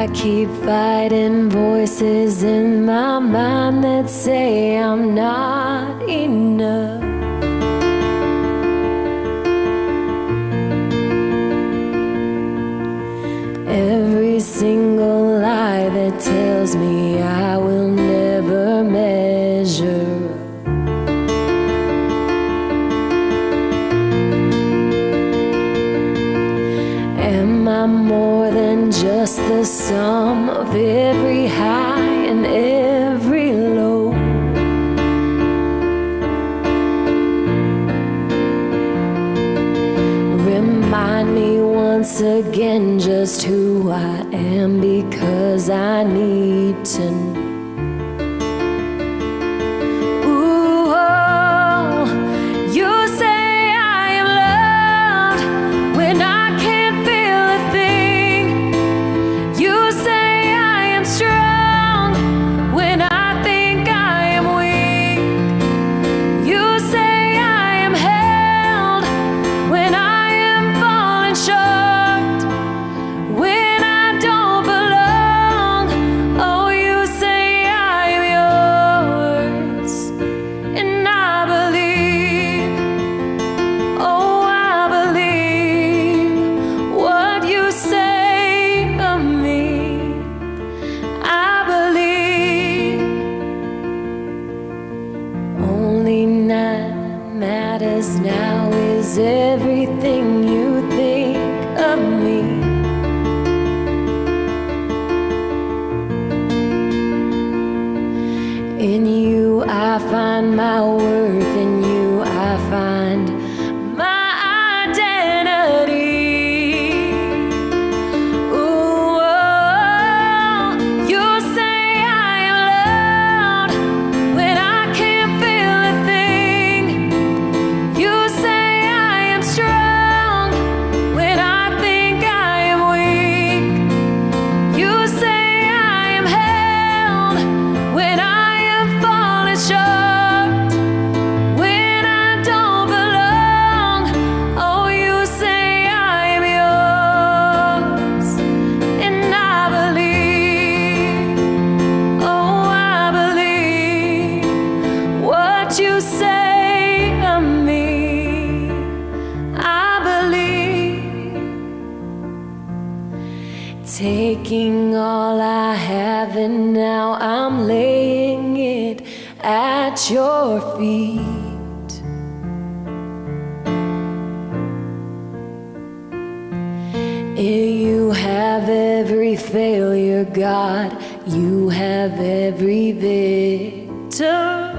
I keep fighting voices in my mind that say I'm not enough. Every single lie that tells me I will never measure up. Am I more than just the sum of every high and every low? Remind me once again just who I am, because I need to know. Ooh, oh, you say I am loved when I can't feel a thing. You say I am strong when I think I am weak. You say I am held when I am falling short, when I don't belong. Oh, you say I am yours, and I believe. Oh, I believe what you say of me. I believe only that matters now is everything you think of me. In you I find my worth, in you I find my identity. Ooh, oh, you say I am loved when I can't feel a thing. You say I am strong when I think I am weak. You say I am held when I am falling short, when I don't belong. Oh, you say I am yours, and I believe. Oh, I believe what you say of me. I believe. Taking all I have and now I'm laying it at your feet. You have every failure, God. You have every victory.